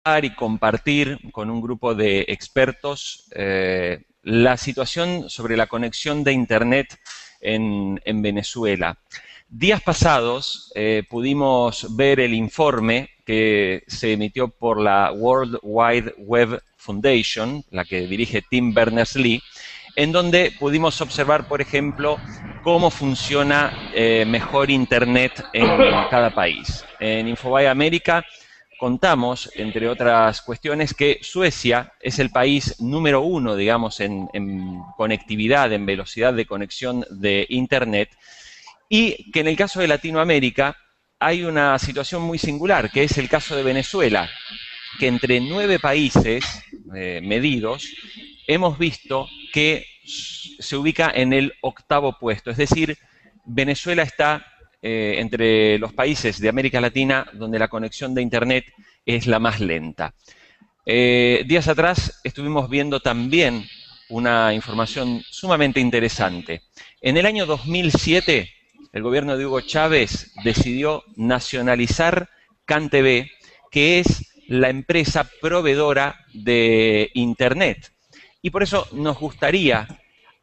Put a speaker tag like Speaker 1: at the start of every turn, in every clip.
Speaker 1: y compartir con un grupo de expertos la situación sobre la conexión de Internet en Venezuela. Días pasados pudimos ver el informe que se emitió por la World Wide Web Foundation, la que dirige Tim Berners-Lee, en donde pudimos observar, por ejemplo, cómo funciona mejor Internet en cada país. En Infobae América contamos, entre otras cuestiones, que Suecia es el país número 1, digamos, en conectividad, en velocidad de conexión de Internet, y que en el caso de Latinoamérica hay una situación muy singular, que es el caso de Venezuela, que entre 9 países medidos hemos visto que se ubica en el 8º puesto, es decir, Venezuela está entre los países de América Latina donde la conexión de Internet es la más lenta. Días atrás estuvimos viendo también una información sumamente interesante. En el año 2007, el gobierno de Hugo Chávez decidió nacionalizar CanTV, que es la empresa proveedora de Internet. Y por eso nos gustaría,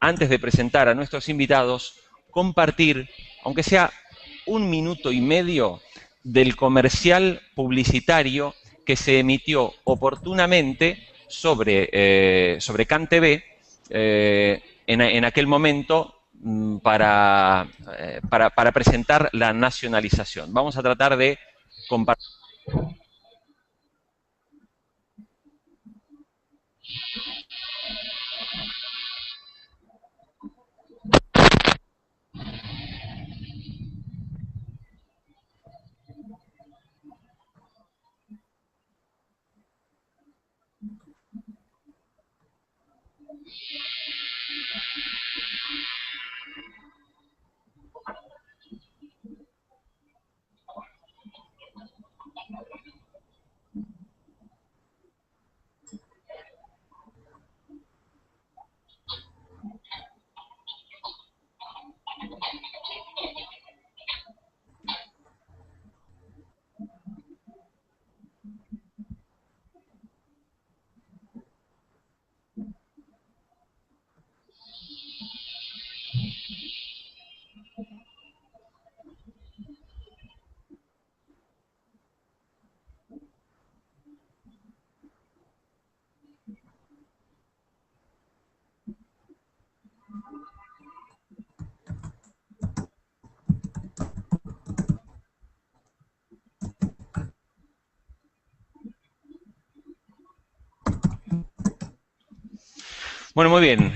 Speaker 1: antes de presentar a nuestros invitados, compartir, aunque sea 1 minuto y medio, del comercial publicitario que se emitió oportunamente sobre CanTV en aquel momento para presentar la nacionalización. Vamos a tratar de compartir. Bueno, muy bien.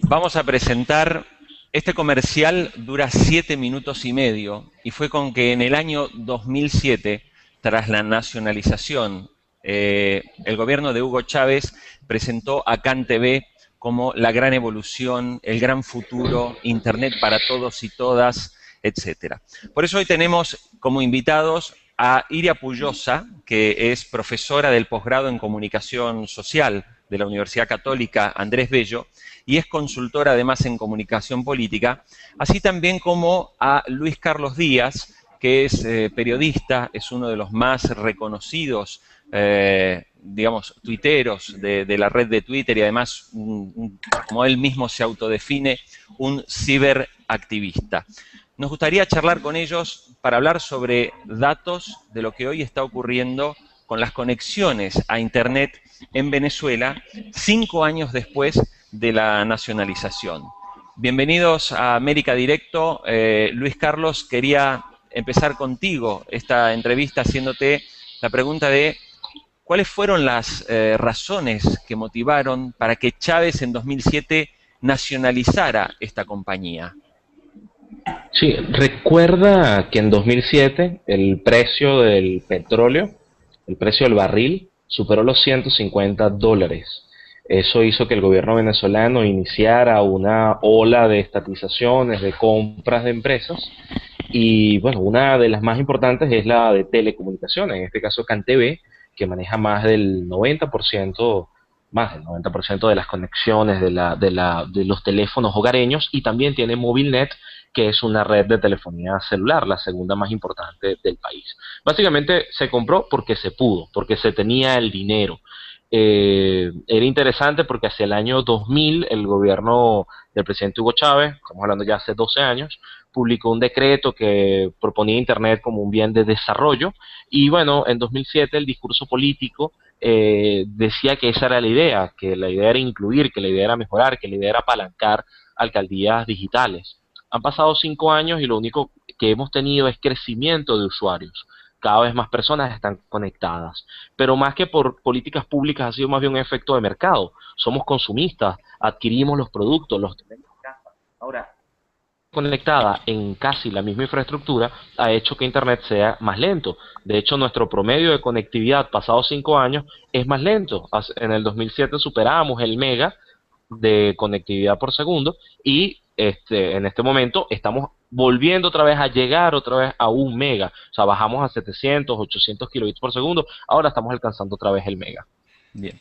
Speaker 1: Vamos a presentar. Este comercial dura 7 minutos y medio y fue con que en el año 2007, tras la nacionalización, el gobierno de Hugo Chávez presentó a CanTV como la gran evolución, el gran futuro, Internet para todos y todas, etcétera. Por eso hoy tenemos como invitados a Iria Puyosa, que es profesora del posgrado en Comunicación Social de la Universidad Católica Andrés Bello, y es consultora además en comunicación política, así también como a Luis Carlos Díaz, que es periodista, es uno de los más reconocidos, digamos, tuiteros de la red de Twitter y además, como él mismo se autodefine, un ciberactivista. Nos gustaría charlar con ellos para hablar sobre datos de lo que hoy está ocurriendo con las conexiones a Internet en Venezuela 5 años después de la nacionalización. Bienvenidos a América Directo. Luis Carlos, quería empezar contigo esta entrevista haciéndote la pregunta de cuáles fueron las razones que motivaron para que Chávez en 2007 nacionalizara esta compañía.
Speaker 2: Sí, recuerda que en 2007 el precio del petróleo, el precio del barril, superó los $150. Eso hizo que el gobierno venezolano iniciara una ola de estatizaciones, de compras de empresas, y bueno, una de las más importantes es la de telecomunicaciones, en este caso CanTV, que maneja más del 90% de las conexiones de los teléfonos hogareños, y también tiene Movilnet, que es una red de telefonía celular, la segunda más importante del país. Básicamente se compró porque se pudo, porque se tenía el dinero. Era interesante porque hacia el año 2000 el gobierno del presidente Hugo Chávez, estamos hablando ya hace 12 años, publicó un decreto que proponía Internet como un bien de desarrollo y bueno, en 2007 el discurso político decía que esa era la idea, que la idea era incluir, que la idea era mejorar, que la idea era apalancar alcaldías digitales. Han pasado 5 años y lo único que hemos tenido es crecimiento de usuarios. Cada vez más personas están conectadas. Pero más que por políticas públicas ha sido más bien un efecto de mercado. Somos consumistas, adquirimos los productos, los tenemos en casa. Ahora, conectada en casi la misma infraestructura ha hecho que Internet sea más lento. De hecho, nuestro promedio de conectividad pasados 5 años es más lento. En el 2007 superábamos el mega de conectividad por segundo y en este momento estamos volviendo otra vez a llegar otra vez a 1 mega. O sea, bajamos a 700, 800 kilobits por segundo. Ahora estamos alcanzando otra vez el mega.
Speaker 1: Bien.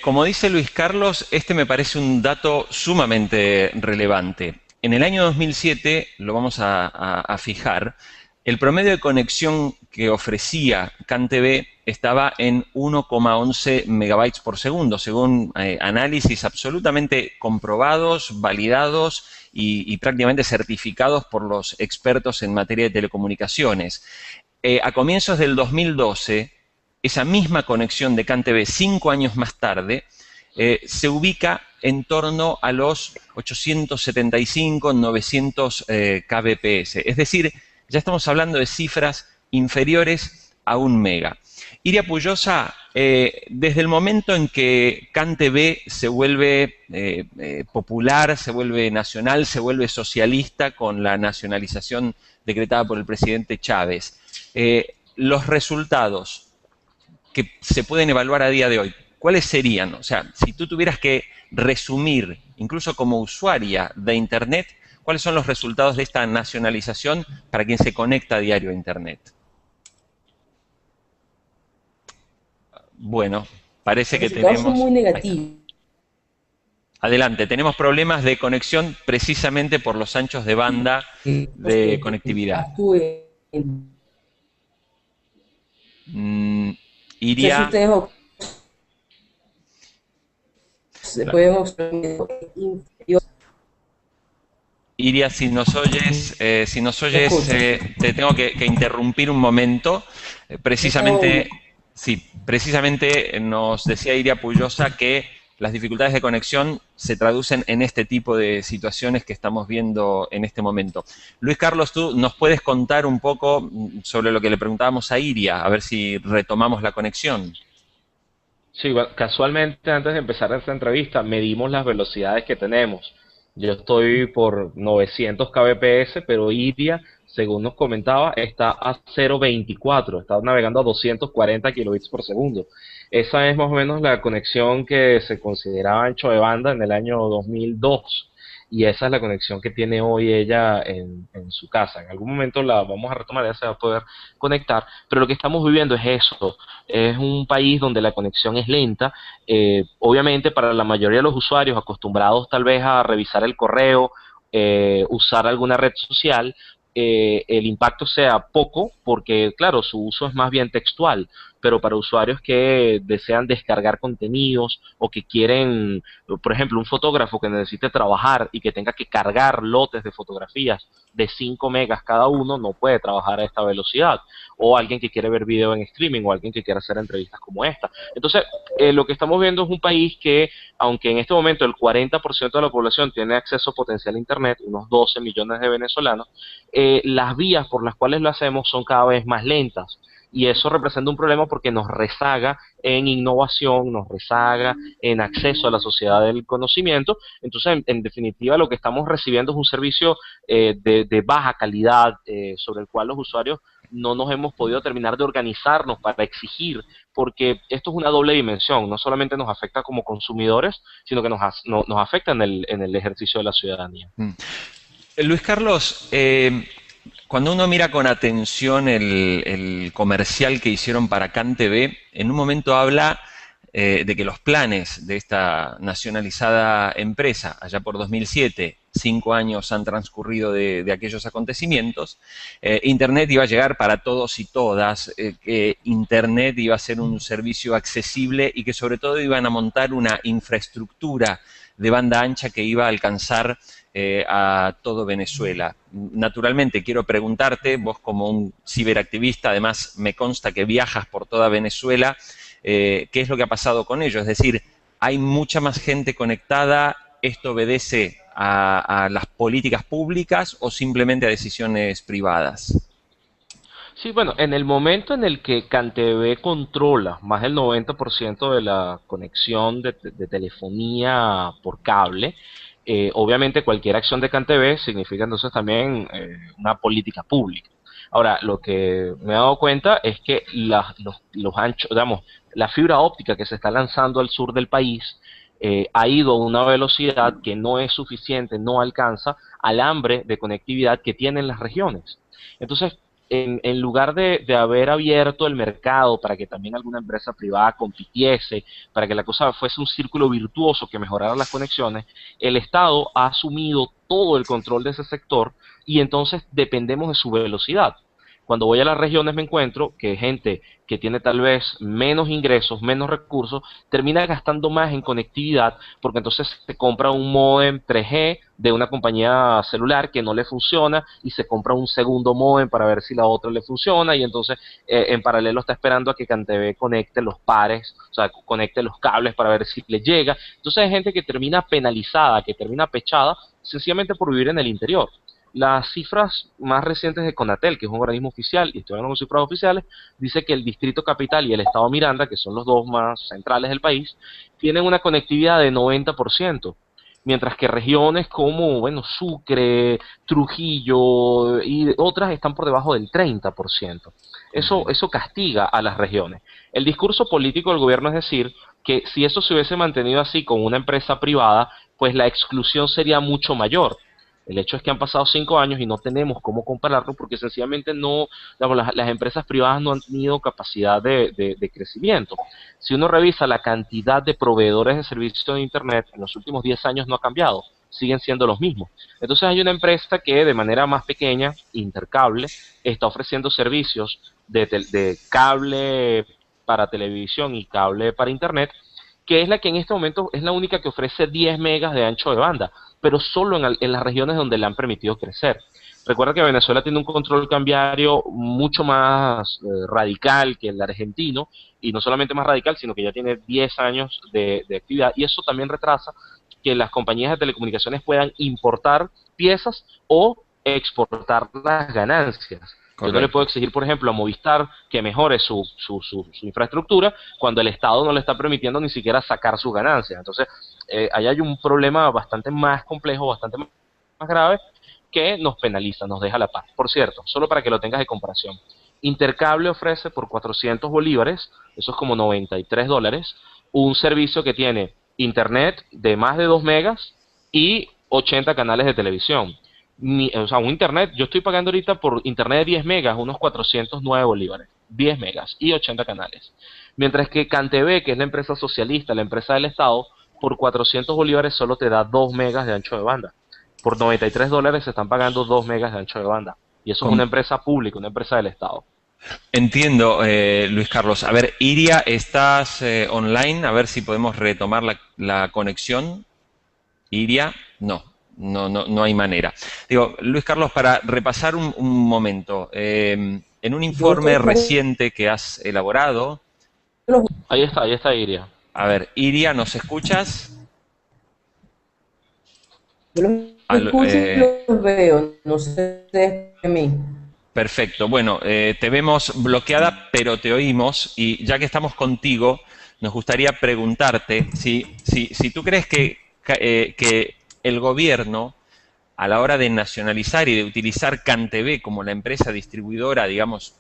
Speaker 1: Como dice Luis Carlos, este me parece un dato sumamente relevante. En el año 2007, lo vamos a fijar, el promedio de conexión que ofrecía CanTV estaba en 1,11 megabytes por segundo, según análisis absolutamente comprobados, validados y prácticamente certificados por los expertos en materia de telecomunicaciones. A comienzos del 2012, esa misma conexión de CanTV 5 años más tarde se ubica en torno a los 875, 900 kbps. Es decir, ya estamos hablando de cifras inferiores a 1 mega. Iria Pujosa, desde el momento en que CanTV se vuelve popular, se vuelve nacional, se vuelve socialista con la nacionalización decretada por el presidente Chávez, los resultados que se pueden evaluar a día de hoy, ¿cuáles serían? O sea, si tú tuvieras que resumir, incluso como usuaria de Internet, ¿cuáles son los resultados de esta nacionalización para quien se conecta a diario a Internet? Bueno, parece que tenemos...
Speaker 3: Son muy negativos.
Speaker 1: Adelante, tenemos problemas de conexión precisamente por los anchos de banda de conectividad. Iria... Iria, si nos oyes, te tengo que interrumpir un momento. Precisamente, sí, precisamente nos decía Iria Pujosa que las dificultades de conexión se traducen en este tipo de situaciones que estamos viendo en este momento. Luis Carlos, ¿tú nos puedes contar un poco sobre lo que le preguntábamos a Iria? A ver si retomamos la conexión.
Speaker 2: Sí, bueno, casualmente antes de empezar esta entrevista medimos las velocidades que tenemos. Yo estoy por 900 kbps, pero Iria, según nos comentaba, está a 0.24, está navegando a 240 kilobits por segundo. Esa es más o menos la conexión que se consideraba ancho de banda en el año 2002. Y esa es la conexión que tiene hoy ella en su casa. En algún momento la vamos a retomar, ya se va a poder conectar, pero lo que estamos viviendo es eso. Es un país donde la conexión es lenta. Obviamente para la mayoría de los usuarios acostumbrados tal vez a revisar el correo, usar alguna red social, el impacto sea poco porque, claro, su uso es más bien textual, pero para usuarios que desean descargar contenidos o que quieren, por ejemplo, un fotógrafo que necesite trabajar y que tenga que cargar lotes de fotografías de 5 megas cada uno, no puede trabajar a esta velocidad. O alguien que quiere ver video en streaming o alguien que quiere hacer entrevistas como esta. Entonces, lo que estamos viendo es un país que, aunque en este momento el 40% de la población tiene acceso potencial a Internet, unos 12 millones de venezolanos, las vías por las cuales lo hacemos son cada vez más lentas. Y eso representa un problema porque nos rezaga en innovación, nos rezaga en acceso a la sociedad del conocimiento. Entonces, en definitiva, lo que estamos recibiendo es un servicio de baja calidad sobre el cual los usuarios no nos hemos podido terminar de organizarnos para exigir, porque esto es una doble dimensión, no solamente nos afecta como consumidores, sino que nos afecta en el ejercicio de la ciudadanía.
Speaker 1: Luis Carlos, cuando uno mira con atención el comercial que hicieron para CanTV, en un momento habla de que los planes de esta nacionalizada empresa, allá por 2007, 5 años han transcurrido de aquellos acontecimientos. Internet iba a llegar para todos y todas, que Internet iba a ser un servicio accesible y que sobre todo iban a montar una infraestructura de banda ancha que iba a alcanzar a todo Venezuela. Naturalmente, quiero preguntarte, vos como un ciberactivista, además me consta que viajas por toda Venezuela, ¿qué es lo que ha pasado con ello? Es decir, ¿hay mucha más gente conectada? ¿Esto obedece a las políticas públicas o simplemente a decisiones privadas?
Speaker 2: Sí, bueno, en el momento en el que CanTV controla más del 90% de la conexión de telefonía por cable, obviamente cualquier acción de CanTV significa entonces también una política pública. Ahora, lo que me he dado cuenta es que los anchos, digamos, la fibra óptica que se está lanzando al sur del país ha ido a una velocidad que no es suficiente, no alcanza al hambre de conectividad que tienen las regiones. Entonces, en lugar de haber abierto el mercado para que también alguna empresa privada compitiese, para que la cosa fuese un círculo virtuoso que mejorara las conexiones, el Estado ha asumido todo el control de ese sector y entonces dependemos de su velocidad. Cuando voy a las regiones me encuentro que gente que tiene tal vez menos ingresos, menos recursos, termina gastando más en conectividad porque entonces se compra un módem 3G de una compañía celular que no le funciona y se compra un segundo módem para ver si la otra le funciona y entonces en paralelo está esperando a que CanTV conecte los pares, o sea, conecte los cables para ver si le llega. Entonces hay gente que termina penalizada, que termina pechada sencillamente por vivir en el interior. Las cifras más recientes de Conatel, que es un organismo oficial, y estoy hablando con cifras oficiales, dice que el Distrito Capital y el Estado Miranda, que son los dos más centrales del país, tienen una conectividad de 90%, mientras que regiones como, bueno, Sucre, Trujillo y otras están por debajo del 30%. Eso castiga a las regiones. El discurso político del gobierno es decir que si eso se hubiese mantenido así con una empresa privada, pues la exclusión sería mucho mayor. El hecho es que han pasado 5 años y no tenemos cómo compararlo porque sencillamente no, digamos, las empresas privadas no han tenido capacidad de crecimiento. Si uno revisa la cantidad de proveedores de servicios de Internet en los últimos 10 años no ha cambiado, siguen siendo los mismos. Entonces hay una empresa que de manera más pequeña, Intercable, está ofreciendo servicios de cable para televisión y cable para Internet, que es la que en este momento es la única que ofrece 10 megas de ancho de banda, pero solo en las regiones donde le han permitido crecer. Recuerda que Venezuela tiene un control cambiario mucho más radical que el argentino, y no solamente más radical, sino que ya tiene 10 años de actividad, y eso también retrasa que las compañías de telecomunicaciones puedan importar piezas o exportar las ganancias. Yo no le puedo exigir, por ejemplo, a Movistar que mejore su infraestructura cuando el Estado no le está permitiendo ni siquiera sacar sus ganancias. Entonces, ahí hay un problema bastante más complejo, bastante más grave, que nos penaliza, nos deja la paz. Por cierto, solo para que lo tengas de comparación, Intercable ofrece por 400 bolívares, eso es como $93, un servicio que tiene internet de más de 2 megas y 80 canales de televisión. O sea, un internet, yo estoy pagando ahorita por internet de 10 megas, unos 409 bolívares, 10 megas y 80 canales. Mientras que CanTV, que es la empresa socialista, la empresa del Estado, por 400 bolívares solo te da 2 megas de ancho de banda. Por $93 se están pagando 2 megas de ancho de banda. Y eso es una empresa pública, una empresa del Estado.
Speaker 1: Entiendo, Luis Carlos. A ver, Iria, ¿estás online? A ver si podemos retomar la conexión. Iria, no hay manera. Digo, Luis Carlos, para repasar un momento, en un informe reciente que has elaborado...
Speaker 2: Ahí está Iria.
Speaker 1: A ver, Iria, ¿nos escuchas?
Speaker 3: Yo los escucho y los veo, no sé de mí.
Speaker 1: Perfecto, bueno, te vemos bloqueada, pero te oímos, y ya que estamos contigo, nos gustaría preguntarte si tú crees que el gobierno, a la hora de nacionalizar y de utilizar CanTV como la empresa distribuidora, digamos,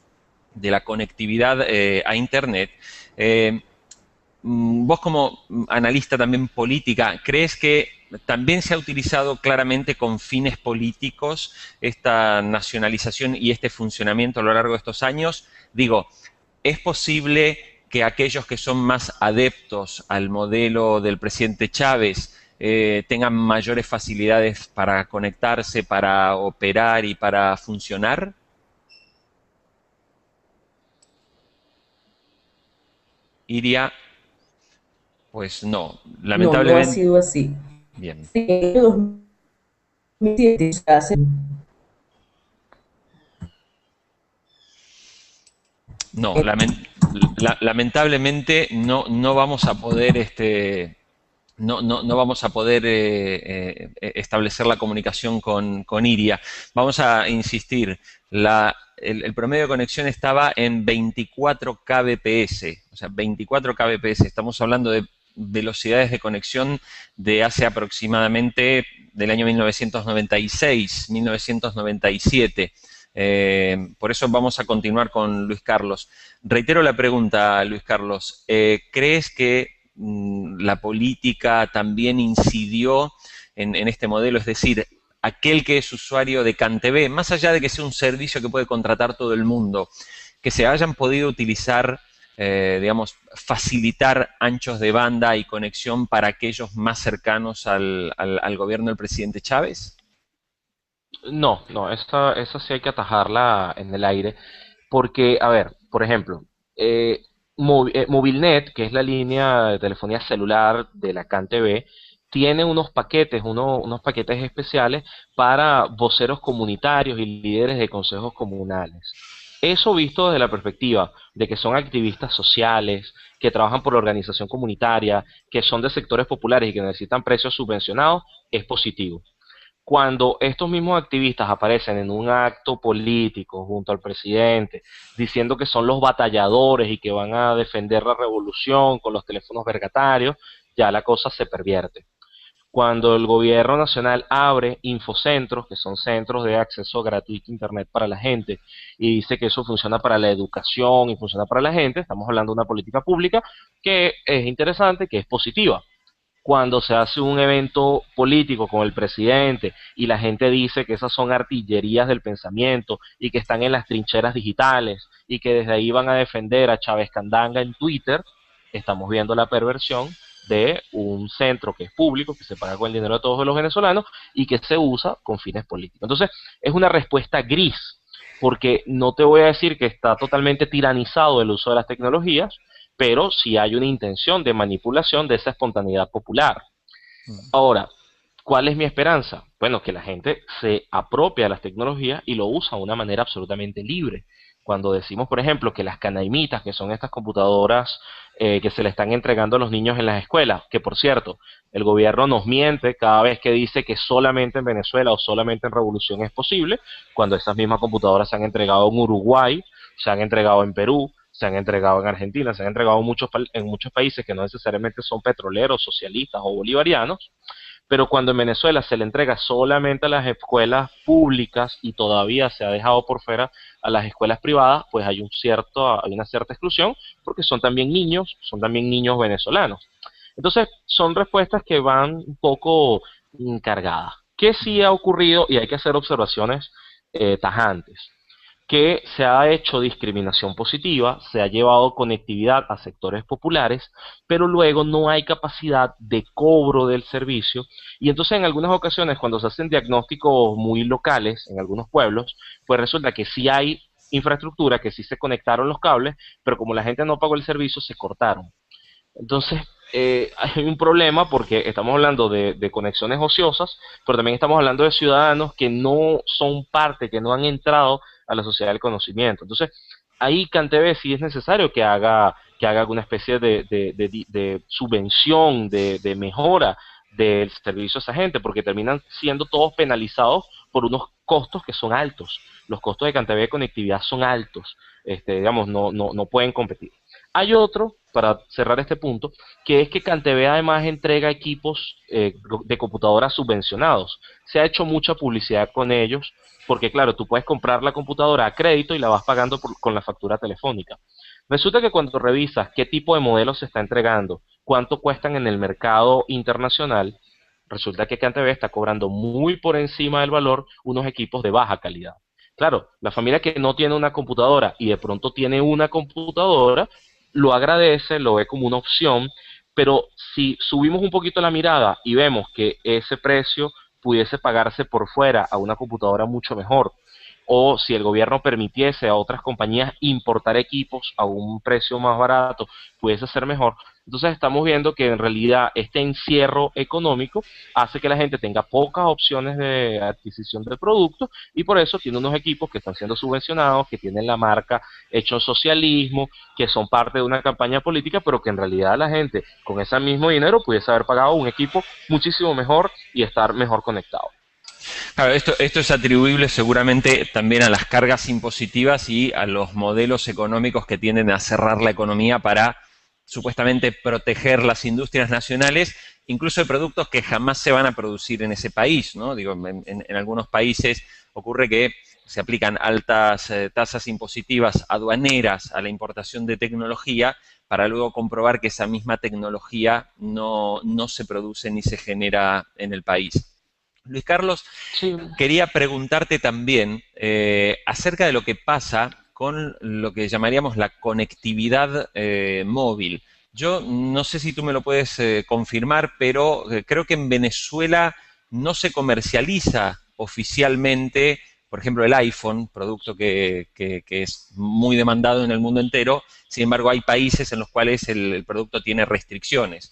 Speaker 1: de la conectividad a Internet, vos como analista también política, ¿crees que también se ha utilizado claramente con fines políticos esta nacionalización y este funcionamiento a lo largo de estos años? Digo, ¿es posible que aquellos que son más adeptos al modelo del presidente Chávez tengan mayores facilidades para conectarse, para operar y para funcionar? Iria, pues no,
Speaker 3: No, no ha
Speaker 1: lamentablemente,
Speaker 3: sido así.
Speaker 1: bien.
Speaker 3: Sí, en el 2007 se hace.
Speaker 1: No, lamentablemente no vamos a poder no vamos a poder establecer la comunicación con Iria. Vamos a insistir, el promedio de conexión estaba en 24 kbps, o sea, 24 kbps. Estamos hablando de velocidades de conexión de hace aproximadamente del año 1996, 1997. Por eso vamos a continuar con Luis Carlos. Reitero la pregunta, Luis Carlos. ¿Crees que la política también incidió en este modelo? Es decir, aquel que es usuario de CanTV, más allá de que sea un servicio que puede contratar todo el mundo, que se hayan podido utilizar, digamos, facilitar anchos de banda y conexión para aquellos más cercanos al gobierno del presidente Chávez.
Speaker 2: No, no, esa sí hay que atajarla en el aire, porque, a ver, por ejemplo, Movilnet, que es la línea de telefonía celular de la CanTV, tiene unos paquetes, unos paquetes especiales para voceros comunitarios y líderes de consejos comunales. Eso visto desde la perspectiva de que son activistas sociales, que trabajan por la organización comunitaria, que son de sectores populares y que necesitan precios subvencionados, es positivo. Cuando estos mismos activistas aparecen en un acto político junto al presidente, diciendo que son los batalladores y que van a defender la revolución con los teléfonos vergatarios, ya la cosa se pervierte. Cuando el gobierno nacional abre infocentros, que son centros de acceso gratuito a Internet para la gente, y dice que eso funciona para la educación y funciona para la gente, estamos hablando de una política pública que es interesante, que es positiva. Cuando se hace un evento político con el presidente y la gente dice que esas son artillerías del pensamiento y que están en las trincheras digitales y que desde ahí van a defender a Chávez Candanga en Twitter, estamos viendo la perversión de un centro que es público, que se paga con el dinero de todos los venezolanos y que se usa con fines políticos. Entonces, es una respuesta gris, porque no te voy a decir que está totalmente tiranizado el uso de las tecnologías, pero sí hay una intención de manipulación de esa espontaneidad popular. Ahora, ¿cuál es mi esperanza? Bueno, que la gente se apropia de las tecnologías y lo usa de una manera absolutamente libre. Cuando decimos, por ejemplo, que las canaimitas, que son estas computadoras que se le están entregando a los niños en las escuelas, que por cierto, el gobierno nos miente cada vez que dice que solamente en Venezuela o solamente en Revolución es posible, cuando esas mismas computadoras se han entregado en Uruguay, se han entregado en Perú, se han entregado en Argentina, se han entregado en muchos países que no necesariamente son petroleros, socialistas o bolivarianos, pero cuando en Venezuela se le entrega solamente a las escuelas públicas y todavía se ha dejado por fuera a las escuelas privadas, pues hay una cierta exclusión, porque son también niños venezolanos. Entonces, son respuestas que van un poco cargadas. ¿Qué sí ha ocurrido? Y hay que hacer observaciones tajantes, que se ha hecho discriminación positiva, se ha llevado conectividad a sectores populares, pero luego no hay capacidad de cobro del servicio, y entonces en algunas ocasiones cuando se hacen diagnósticos muy locales en algunos pueblos, pues resulta que sí hay infraestructura, que sí se conectaron los cables, pero como la gente no pagó el servicio, se cortaron. Entonces, hay un problema porque estamos hablando de conexiones ociosas, pero también estamos hablando de ciudadanos que no son parte, que no han entrado a la sociedad del conocimiento. Entonces, ahí CanTV sí es necesario que haga alguna especie de subvención, de mejora del servicio a esa gente, porque terminan siendo todos penalizados por unos costos que son altos. Los costos de CanTV de conectividad son altos, digamos, no pueden competir. Hay otro, para cerrar este punto, que es que CanTV además entrega equipos de computadoras subvencionados. Se ha hecho mucha publicidad con ellos, porque claro, tú puedes comprar la computadora a crédito y la vas pagando con la factura telefónica. Resulta que cuando revisas qué tipo de modelos se está entregando, cuánto cuestan en el mercado internacional, resulta que CanTV está cobrando muy por encima del valor unos equipos de baja calidad. Claro, la familia que no tiene una computadora y de pronto tiene una computadora, lo agradece, lo ve como una opción, pero si subimos un poquito la mirada y vemos que ese precio pudiese pagarse por fuera a una computadora mucho mejor, o si el gobierno permitiese a otras compañías importar equipos a un precio más barato, pudiese ser mejor. Entonces estamos viendo que en realidad este encierro económico hace que la gente tenga pocas opciones de adquisición del producto y por eso tiene unos equipos que están siendo subvencionados, que tienen la marca hecho socialismo, que son parte de una campaña política, pero que en realidad la gente con ese mismo dinero pudiese haber pagado un equipo muchísimo mejor y estar mejor conectado.
Speaker 1: Claro, esto es atribuible seguramente también a las cargas impositivas y a los modelos económicos que tienden a cerrar la economía para supuestamente proteger las industrias nacionales, incluso de productos que jamás se van a producir en ese país, ¿no? Digo, en algunos países ocurre que se aplican altas tasas impositivas aduaneras a la importación de tecnología para luego comprobar que esa misma tecnología no se produce ni se genera en el país. Luis Carlos,
Speaker 2: Sí.
Speaker 1: quería preguntarte también acerca de lo que pasa con lo que llamaríamos la conectividad móvil. Yo no sé si tú me lo puedes confirmar, pero creo que en Venezuela no se comercializa oficialmente, por ejemplo, el iPhone, producto que es muy demandado en el mundo entero. Sin embargo, hay países en los cuales el producto tiene restricciones,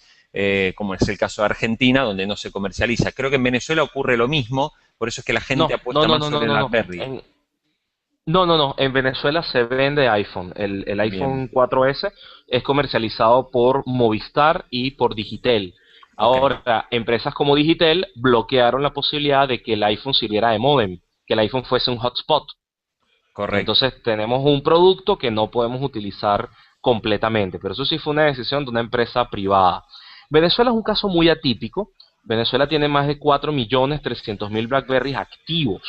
Speaker 1: como es el caso de Argentina, donde no se comercializa. Creo que en Venezuela ocurre lo mismo, por eso es que la gente
Speaker 2: No, no,
Speaker 1: apuesta
Speaker 2: no,
Speaker 1: más
Speaker 2: no, no,
Speaker 1: sobre el
Speaker 2: no, no.
Speaker 1: BlackBerry.
Speaker 2: No. En Venezuela se vende iPhone. El
Speaker 1: Bien,
Speaker 2: iPhone 4S es comercializado por Movistar y por Digitel.
Speaker 1: ok,
Speaker 2: Ahora, empresas como Digitel bloquearon la posibilidad de que el iPhone sirviera de modem, que el iPhone fuese un hotspot.
Speaker 1: correcto.
Speaker 2: Entonces tenemos un producto que no podemos utilizar completamente, pero eso sí fue una decisión de una empresa privada. Venezuela es un caso muy atípico. Venezuela tiene más de 4.300.000 BlackBerry activos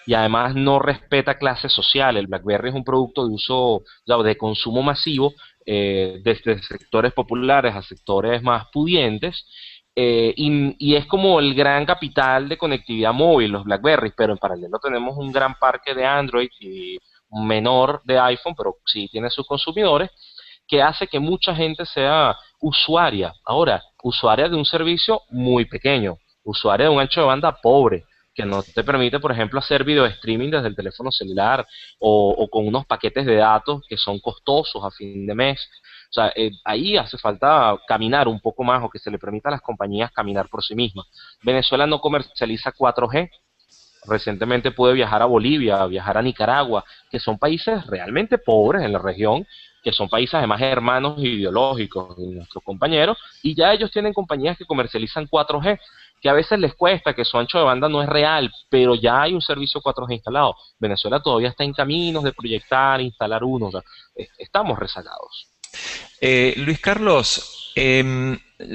Speaker 2: y además no respeta clase social. El BlackBerry es un producto de uso, de consumo masivo, desde sectores populares a sectores más pudientes, y es como el gran capital de conectividad móvil, los BlackBerry, pero en paralelo tenemos un gran parque de Android y un menor de iPhone, pero sí tiene sus consumidores, que hace que mucha gente sea usuaria. Ahora, usuaria de un servicio muy pequeño, usuaria de un ancho de banda pobre, que no te permite, por ejemplo, hacer video streaming desde el teléfono celular o con unos paquetes de datos que son costosos a fin de mes. O sea, ahí hace falta caminar un poco más o que se le permita a las compañías caminar por sí mismas. Venezuela no comercializa 4G. Recientemente pude viajar a Bolivia, viajar a Nicaragua, que son países realmente pobres en la región, que son países además hermanos ideológicos de nuestros compañeros, y ya ellos tienen compañías que comercializan 4G, que a veces les cuesta, que su ancho de banda no es real, pero ya hay un servicio 4G instalado. Venezuela todavía está en caminos de proyectar, instalar uno, o sea, estamos rezagados.
Speaker 1: Luis Carlos,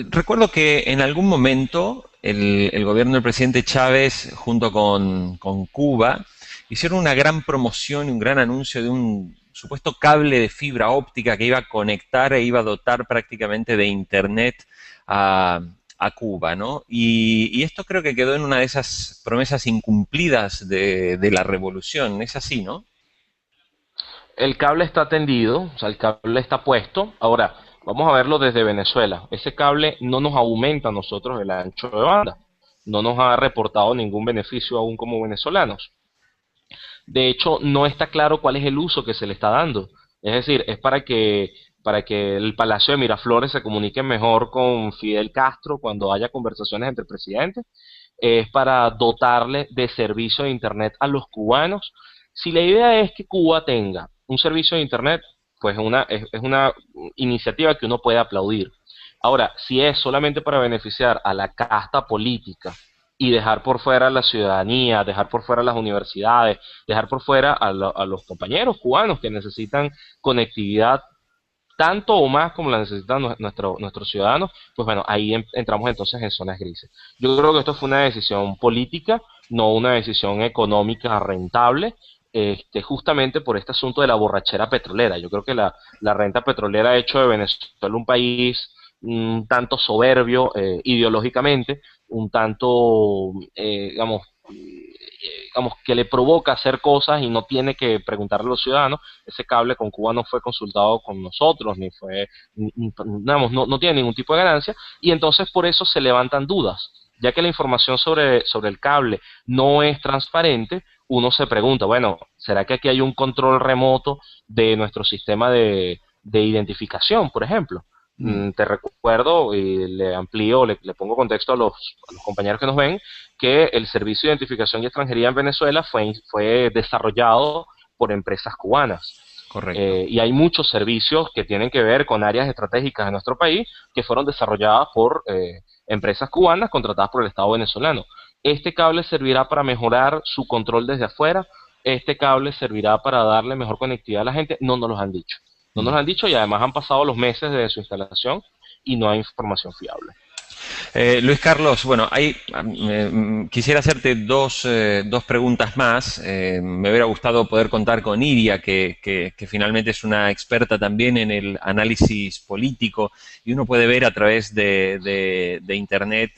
Speaker 1: recuerdo que en algún momento el gobierno del presidente Chávez, junto con Cuba, hicieron una gran promoción y un gran anuncio de un supuesto cable de fibra óptica que iba a conectar e iba a dotar prácticamente de Internet a, a Cuba, ¿no? Y esto creo que quedó en una de esas promesas incumplidas de la revolución, ¿es así, no?
Speaker 2: El cable está tendido, o sea, el cable está puesto. Ahora, vamos a verlo desde Venezuela. Ese cable no nos aumenta a nosotros el ancho de banda. No nos ha reportado ningún beneficio aún como venezolanos. De hecho, no está claro cuál es el uso que se le está dando. Es decir, es para que el Palacio de Miraflores se comunique mejor con Fidel Castro cuando haya conversaciones entre presidentes. Es para dotarle de servicio de Internet a los cubanos. Si la idea es que Cuba tenga un servicio de Internet, pues es una iniciativa que uno puede aplaudir. Ahora, si es solamente para beneficiar a la casta política y dejar por fuera la ciudadanía, dejar por fuera las universidades, dejar por fuera a los compañeros cubanos que necesitan conectividad tanto o más como la necesitan nuestros ciudadanos, pues bueno, ahí entramos entonces en zonas grises. Yo creo que esto fue una decisión política, no una decisión económica rentable, justamente por este asunto de la borrachera petrolera. Yo creo que la renta petrolera ha hecho de Venezuela un país un tanto soberbio ideológicamente, un tanto, digamos, digamos, que le provoca hacer cosas y no tiene que preguntarle a los ciudadanos. Ese cable con Cuba no fue consultado con nosotros, ni fue, digamos, no tiene ningún tipo de ganancia, y entonces por eso se levantan dudas. Ya que la información sobre el cable no es transparente, uno se pregunta, bueno, ¿será que aquí hay un control remoto de nuestro sistema de identificación, por ejemplo? Te recuerdo y le amplío, le pongo contexto a los compañeros que nos ven, que el Servicio de Identificación y Extranjería en Venezuela fue desarrollado por empresas cubanas.
Speaker 1: Correcto.
Speaker 2: Y hay muchos servicios que tienen que ver con áreas estratégicas de nuestro país que fueron desarrolladas por empresas cubanas contratadas por el Estado venezolano. Este cable servirá para mejorar su control desde afuera. Este cable servirá para darle mejor conectividad a la gente. No nos lo han dicho. No nos lo han dicho, y además han pasado los meses de su instalación y no hay información fiable.
Speaker 1: Luis Carlos, bueno, quisiera hacerte dos preguntas más. Me hubiera gustado poder contar con Iria, que finalmente es una experta también en el análisis político, y uno puede ver a través de Internet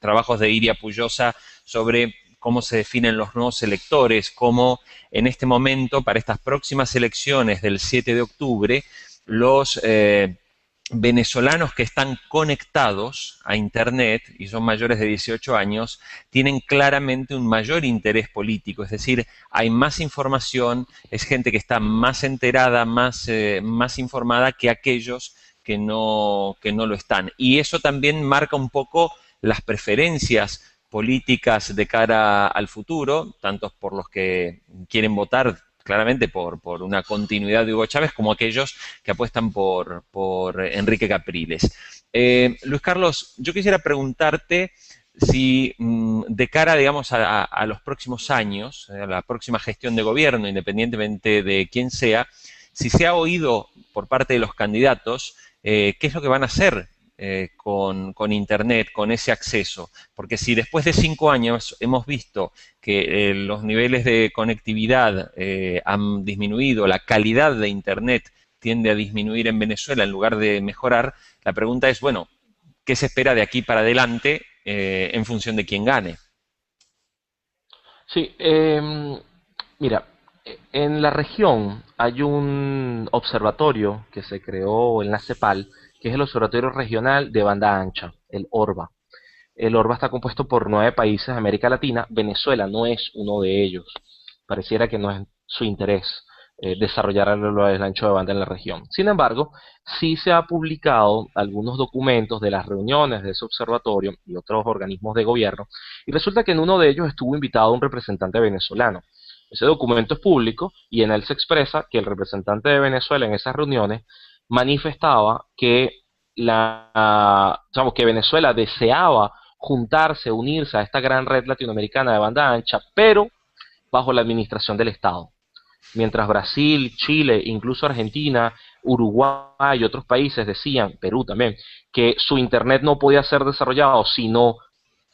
Speaker 1: trabajos de Iria Puyosa sobre cómo se definen los nuevos electores, cómo en este momento, para estas próximas elecciones del 7 de octubre, los venezolanos que están conectados a Internet y son mayores de 18 años tienen claramente un mayor interés político, es decir, hay más información, es gente que está más enterada, más informada que aquellos que no lo están. Y eso también marca un poco las preferencias políticas de cara al futuro, tanto por los que quieren votar claramente por una continuidad de Hugo Chávez, como aquellos que apuestan por Enrique Capriles. Luis Carlos, yo quisiera preguntarte si de cara, digamos, a los próximos años, a la próxima gestión de gobierno, independientemente de quién sea, si se ha oído por parte de los candidatos qué es lo que van a hacer con Internet, con ese acceso. Porque si después de 5 años hemos visto que los niveles de conectividad han disminuido, la calidad de Internet tiende a disminuir en Venezuela en lugar de mejorar, la pregunta es, bueno, ¿qué se espera de aquí para adelante en función de quién gane?
Speaker 2: Sí, mira, en la región hay un observatorio que se creó en la CEPAL, que es el Observatorio Regional de Banda Ancha, el ORBA. El ORBA está compuesto por 9 países de América Latina. Venezuela no es uno de ellos. Pareciera que no es su interés desarrollar el ancho de banda en la región. Sin embargo, sí se ha publicado algunos documentos de las reuniones de ese observatorio y otros organismos de gobierno, y resulta que en uno de ellos estuvo invitado un representante venezolano. Ese documento es público y en él se expresa que el representante de Venezuela en esas reuniones manifestaba que que Venezuela deseaba juntarse, unirse a esta gran red latinoamericana de banda ancha, pero bajo la administración del Estado. Mientras Brasil, Chile, incluso Argentina, Uruguay y otros países decían, Perú también, que su Internet no podía ser desarrollado sino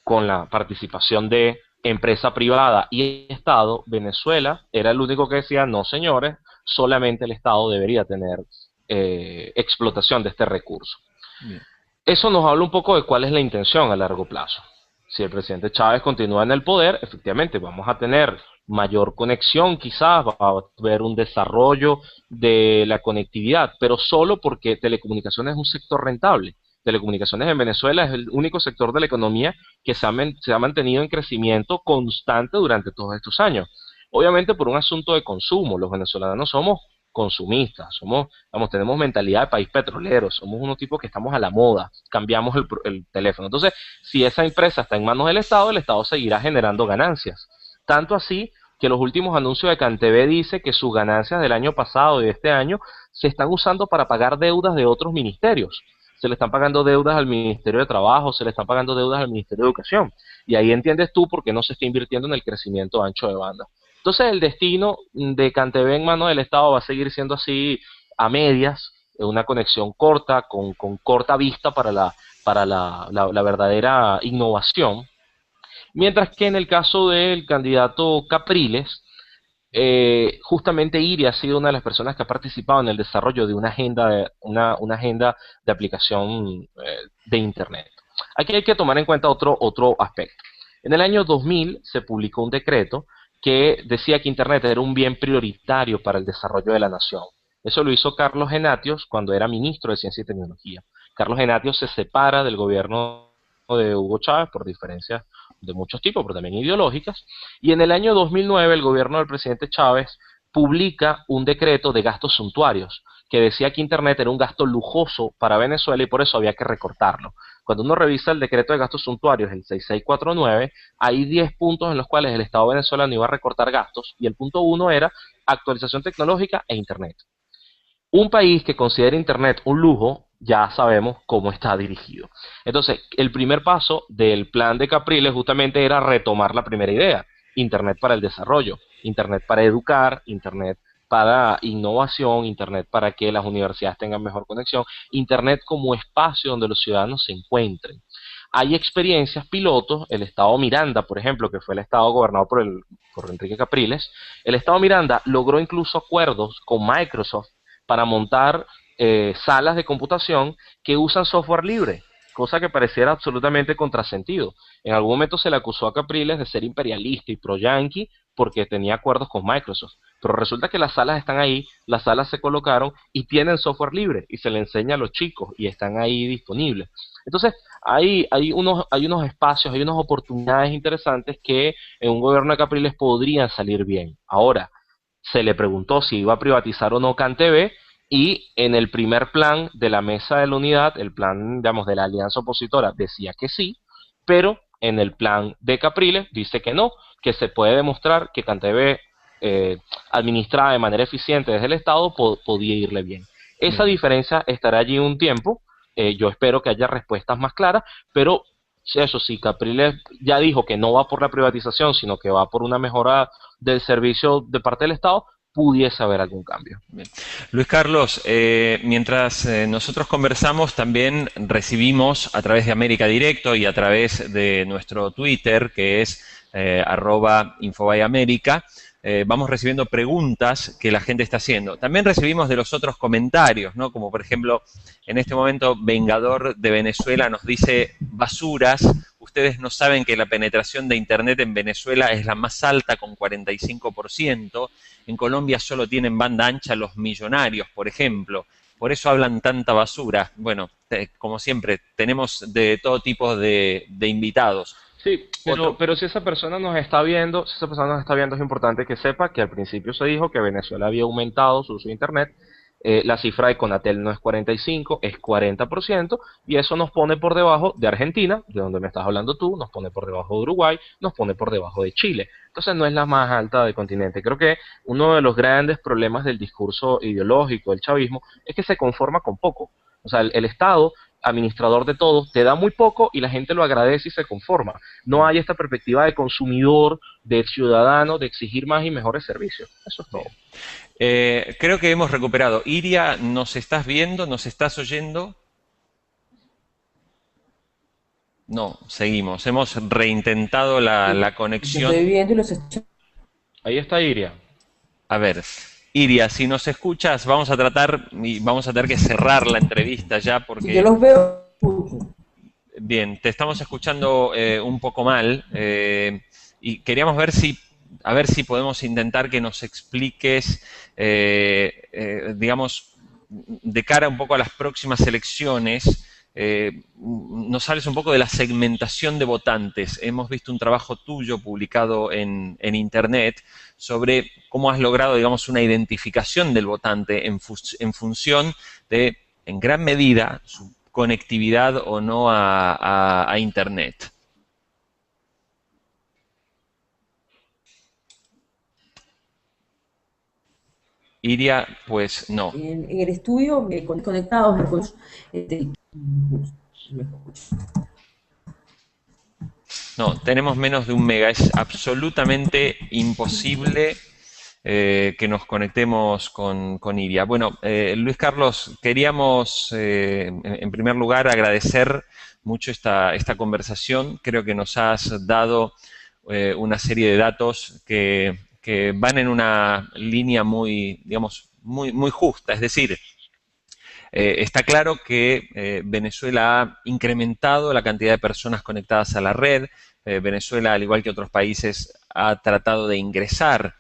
Speaker 2: con la participación de empresa privada y Estado, Venezuela era el único que decía, no señores, solamente el Estado debería tener explotación de este recurso.
Speaker 1: Bien.
Speaker 2: Eso nos habla un poco de cuál es la intención a largo plazo. Si el presidente Chávez continúa en el poder, efectivamente vamos a tener mayor conexión, quizás va a haber un desarrollo de la conectividad, pero solo porque telecomunicaciones es un sector rentable. Telecomunicaciones en Venezuela es el único sector de la economía que se ha mantenido en crecimiento constante durante todos estos años. Obviamente por un asunto de consumo, los venezolanos somos consumistas, tenemos mentalidad de país petrolero, somos unos tipos que estamos a la moda, cambiamos el teléfono. Entonces, si esa empresa está en manos del Estado, el Estado seguirá generando ganancias. Tanto así que los últimos anuncios de CanTV dice que sus ganancias del año pasado y de este año se están usando para pagar deudas de otros ministerios. Se le están pagando deudas al Ministerio de Trabajo, se le están pagando deudas al Ministerio de Educación. Y ahí entiendes tú por qué no se está invirtiendo en el crecimiento ancho de banda. Entonces el destino de CanTV en manos del Estado va a seguir siendo así a medias, una conexión corta, con corta vista para la verdadera innovación. Mientras que en el caso del candidato Capriles, justamente Iria ha sido una de las personas que ha participado en el desarrollo de una agenda de aplicación de Internet. Aquí hay que tomar en cuenta otro aspecto. En el año 2000 se publicó un decreto que decía que Internet era un bien prioritario para el desarrollo de la nación. Eso lo hizo Carlos Genatios cuando era ministro de Ciencia y Tecnología. Carlos Genatios se separa del gobierno de Hugo Chávez por diferencias de muchos tipos, pero también ideológicas, y en el año 2009 el gobierno del presidente Chávez publica un decreto de gastos suntuarios que decía que Internet era un gasto lujoso para Venezuela y por eso había que recortarlo. Cuando uno revisa el decreto de gastos suntuarios, el 6649, hay 10 puntos en los cuales el Estado venezolano iba a recortar gastos y el punto 1 era actualización tecnológica e Internet. Un país que considera Internet un lujo, ya sabemos cómo está dirigido. Entonces, el primer paso del plan de Capriles justamente era retomar la primera idea, Internet para el desarrollo, Internet para educar, Internet para innovación, Internet para que las universidades tengan mejor conexión, Internet como espacio donde los ciudadanos se encuentren. Hay experiencias pilotos, el estado Miranda, por ejemplo, que fue el estado gobernado por Enrique Capriles, el estado Miranda logró incluso acuerdos con Microsoft para montar salas de computación que usan software libre, cosa que pareciera absolutamente contrasentido. En algún momento se le acusó a Capriles de ser imperialista y pro-yankee porque tenía acuerdos con Microsoft, pero resulta que las salas están ahí, las salas se colocaron y tienen software libre y se le enseña a los chicos y están ahí disponibles. Entonces, hay unos espacios, hay unas oportunidades interesantes que en un gobierno de Capriles podrían salir bien. Ahora, se le preguntó si iba a privatizar o no CanTV y en el primer plan de la mesa de la unidad, el plan, digamos, de la alianza opositora, decía que sí, pero en el plan de Capriles dice que no, que se puede demostrar que CanTV administrada de manera eficiente desde el Estado podía irle bien. Esa diferencia estará allí un tiempo, yo espero que haya respuestas más claras, pero eso sí, Capriles ya dijo que no va por la privatización, sino que va por una mejora del servicio de parte del Estado, pudiese haber algún cambio.
Speaker 1: Bien. Luis Carlos, mientras nosotros conversamos, también recibimos a través de América Directo y a través de nuestro Twitter, que es @InfobayAmerica, vamos recibiendo preguntas que la gente está haciendo. También recibimos de los otros comentarios, ¿no? Como por ejemplo, en este momento, Vengador de Venezuela nos dice: basuras, ustedes no saben que la penetración de Internet en Venezuela es la más alta con 45%. En Colombia solo tienen banda ancha los millonarios, por ejemplo. Por eso hablan tanta basura. Bueno, como siempre, tenemos de todo tipo de invitados.
Speaker 2: Sí, pero si esa persona nos está viendo, es importante que sepa que al principio se dijo que Venezuela había aumentado su uso de Internet. La cifra de Conatel no es 45, es 40%, y eso nos pone por debajo de Argentina, de donde me estás hablando tú, nos pone por debajo de Uruguay, nos pone por debajo de Chile. Entonces no es la más alta del continente. Creo que uno de los grandes problemas del discurso ideológico del chavismo es que se conforma con poco. O sea, el Estado administrador de todo, te da muy poco y la gente lo agradece y se conforma. No hay esta perspectiva de consumidor, de ciudadano, de exigir más y mejores servicios. Eso es todo.
Speaker 1: Creo que hemos recuperado. Iria, ¿nos estás viendo? ¿Nos estás oyendo? No, seguimos. Hemos reintentado la conexión.
Speaker 3: Estoy viendo y los escucho.
Speaker 2: Ahí está Iria.
Speaker 1: A ver, Iria, si nos escuchas, vamos a tratar y vamos a tener que cerrar la entrevista ya porque...
Speaker 3: Yo los veo.
Speaker 1: Bien, te estamos escuchando un poco mal y queríamos ver si, a ver si podemos intentar que nos expliques, digamos, de cara un poco a las próximas elecciones, nos hables un poco de la segmentación de votantes. Hemos visto un trabajo tuyo publicado en Internet sobre cómo has logrado, digamos, una identificación del votante en función de, en gran medida, su conectividad o no a Internet. Iria, pues no.
Speaker 3: En el estudio, conectados,
Speaker 1: No, tenemos menos de 1 mega. Es absolutamente imposible que nos conectemos con Iria. Bueno, Luis Carlos, queríamos en primer lugar agradecer mucho esta conversación. Creo que nos has dado una serie de datos que van en una línea muy, digamos, muy justa. Es decir, Está claro que Venezuela ha incrementado la cantidad de personas conectadas a la red. Venezuela, al igual que otros países, ha tratado de ingresar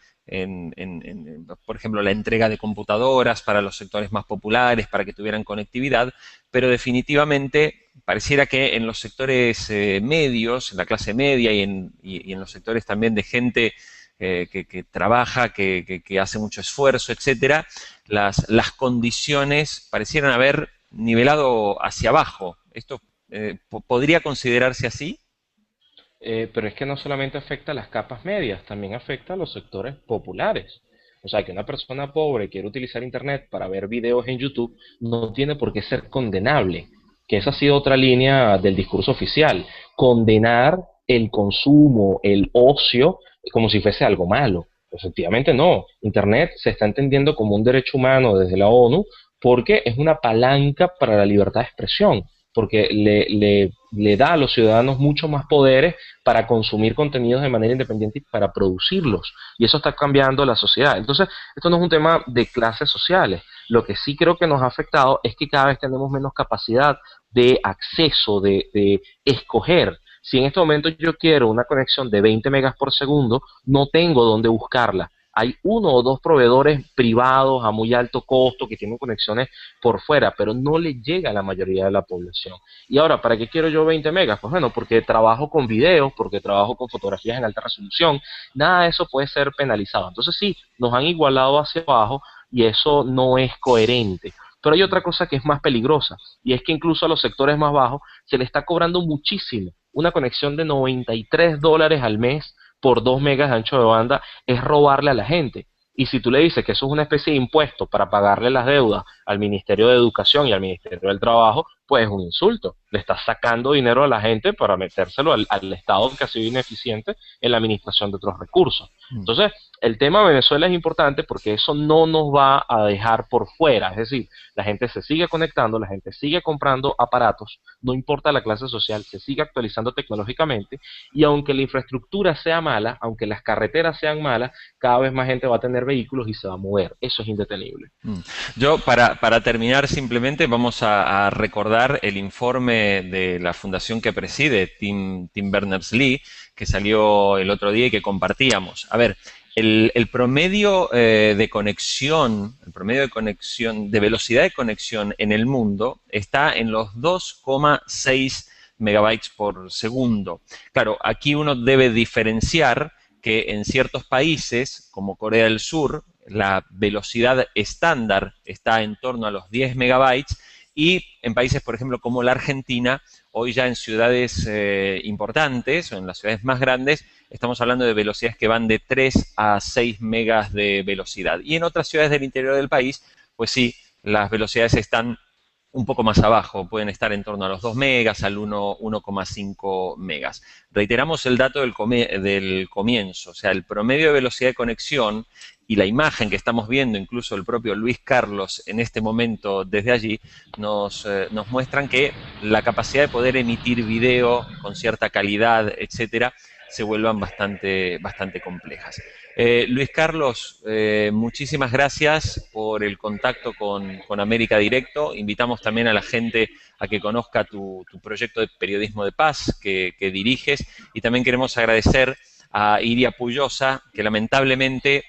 Speaker 1: por ejemplo, la entrega de computadoras para los sectores más populares, para que tuvieran conectividad, pero definitivamente pareciera que en los sectores medios, en la clase media y en los sectores también de gente que trabaja, que hace mucho esfuerzo, etcétera, las condiciones parecieran haber nivelado hacia abajo. ¿Esto podría considerarse así?
Speaker 2: Pero es que no solamente afecta a las capas medias, también afecta a los sectores populares. O sea, que una persona pobre quiere utilizar Internet para ver videos en YouTube no tiene por qué ser condenable, que esa ha sido otra línea del discurso oficial, condenar el consumo, el ocio, como si fuese algo malo. Efectivamente no, Internet se está entendiendo como un derecho humano desde la ONU porque es una palanca para la libertad de expresión, porque le da a los ciudadanos mucho más poderes para consumir contenidos de manera independiente y para producirlos. Y eso está cambiando la sociedad. Entonces, esto no es un tema de clases sociales. Lo que sí creo que nos ha afectado es que cada vez tenemos menos capacidad de acceso, de escoger. Si en este momento yo quiero una conexión de 20 megas por segundo, no tengo dónde buscarla. Hay uno o dos proveedores privados a muy alto costo que tienen conexiones por fuera, pero no le llega a la mayoría de la población. Y ahora, ¿para qué quiero yo 20 megas? Pues bueno, porque trabajo con videos, porque trabajo con fotografías en alta resolución, nada de eso puede ser penalizado. Entonces sí, nos han igualado hacia abajo y eso no es coherente. Pero hay otra cosa que es más peligrosa, y es que incluso a los sectores más bajos se le está cobrando muchísimo. Una conexión de $93 al mes por 2 megas de ancho de banda es robarle a la gente. Y si tú le dices que eso es una especie de impuesto para pagarle las deudas al Ministerio de Educación y al Ministerio del Trabajo, pues es un insulto. Le estás sacando dinero a la gente para metérselo al Estado que ha sido ineficiente en la administración de otros recursos. Entonces, el tema de Venezuela es importante porque eso no nos va a dejar por fuera. Es decir, la gente se sigue conectando, la gente sigue comprando aparatos, no importa la clase social, se sigue actualizando tecnológicamente y aunque la infraestructura sea mala, aunque las carreteras sean malas, cada vez más gente va a tener vehículos y se va a mover. Eso es indetenible.
Speaker 1: Yo, para terminar, simplemente vamos a recordar el informe de la fundación que preside, Tim Berners-Lee, que salió el otro día y que compartíamos. A ver, el promedio de conexión, de velocidad de conexión en el mundo está en los 2,6 megabytes por segundo. Claro, aquí uno debe diferenciar que en ciertos países, como Corea del Sur, la velocidad estándar está en torno a los 10 megabytes y en países, por ejemplo, como la Argentina, hoy ya en ciudades importantes o en las ciudades más grandes, estamos hablando de velocidades que van de 3 a 6 megas de velocidad. Y en otras ciudades del interior del país, pues sí, las velocidades están un poco más abajo, pueden estar en torno a los 2 megas, al 1,5 megas. Reiteramos el dato del comienzo, o sea, el promedio de velocidad de conexión y la imagen que estamos viendo, incluso el propio Luis Carlos en este momento desde allí, nos muestran que la capacidad de poder emitir video con cierta calidad, etcétera, se vuelvan bastante complejas. Luis Carlos, muchísimas gracias por el contacto con América Directo. Invitamos también a la gente a que conozca tu proyecto de periodismo de paz que diriges y también queremos agradecer a Iria Puyosa, que lamentablemente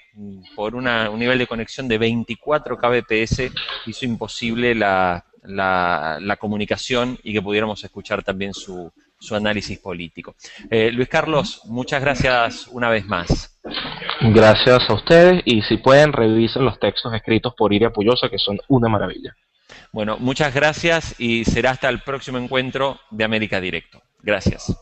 Speaker 1: por un nivel de conexión de 24 kbps hizo imposible la comunicación y que pudiéramos escuchar también su análisis político. Luis Carlos, muchas gracias una vez más.
Speaker 2: Gracias a ustedes y si pueden revisen los textos escritos por Iria Puyosa que son una maravilla.
Speaker 1: Bueno, muchas gracias y será hasta el próximo encuentro de América Directo. Gracias.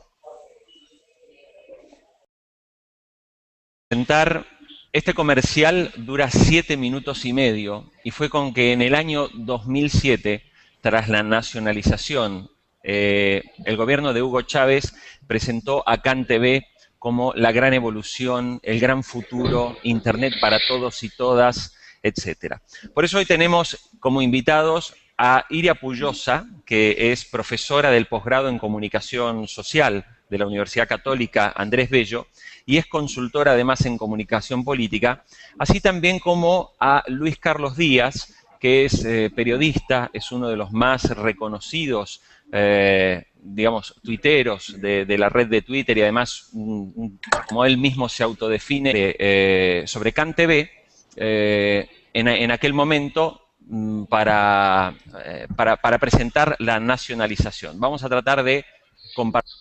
Speaker 1: Este comercial dura 7 minutos y medio y fue con que en el año 2007, tras la nacionalización, el gobierno de Hugo Chávez presentó a CanTV como la gran evolución, el gran futuro, Internet para todos y todas, etcétera. Por eso hoy tenemos como invitados a Iria Puyosa, que es profesora del posgrado en Comunicación Social de la Universidad Católica Andrés Bello y es consultora además en comunicación política, así también como a Luis Carlos Díaz, que es periodista, es uno de los más reconocidos, digamos, tuiteros de la red de Twitter y además, como él mismo se autodefine, sobre CanTV, en aquel momento para presentar la nacionalización. Vamos a tratar de compartir.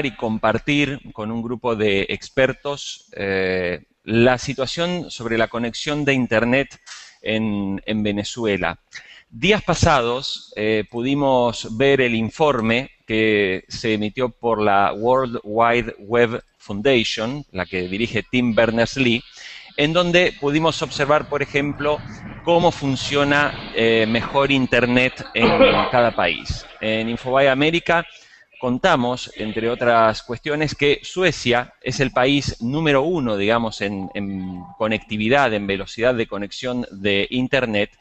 Speaker 1: Y compartir con un grupo de expertos la situación sobre la conexión de Internet en Venezuela. Días pasados pudimos ver el informe que se emitió por la World Wide Web Foundation, la que dirige Tim Berners-Lee, en donde pudimos observar, por ejemplo, cómo funciona mejor Internet en cada país. En Infobae América contamos, entre otras cuestiones, que Suecia es el país número 1, digamos, en conectividad, en velocidad de conexión de Internet,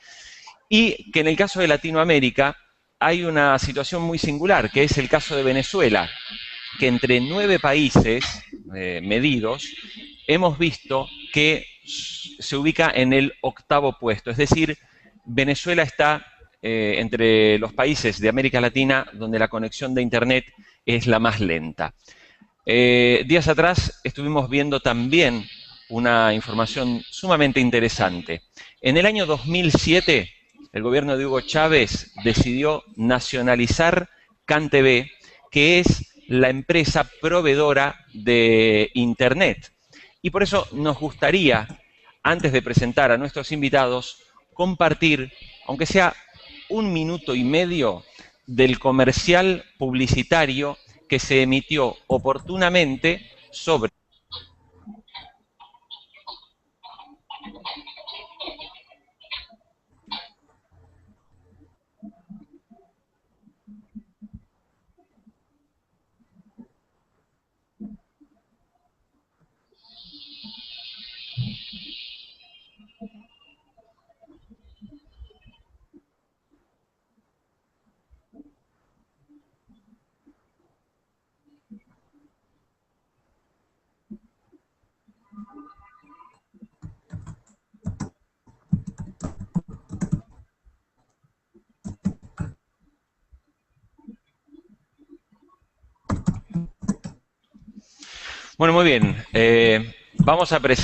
Speaker 1: y que en el caso de Latinoamérica hay una situación muy singular, que es el caso de Venezuela, que entre 9 países medidos hemos visto que se ubica en el 8º puesto, es decir, Venezuela está entre los países de América Latina donde la conexión de Internet es la más lenta. Días atrás estuvimos viendo también una información sumamente interesante. En el año 2007, el gobierno de Hugo Chávez decidió nacionalizar CanTV, que es la empresa proveedora de Internet. Y por eso nos gustaría, antes de presentar a nuestros invitados, compartir, aunque sea 1 minuto y medio, del comercial publicitario que se emitió oportunamente sobre... Bueno, muy bien. Vamos a presentar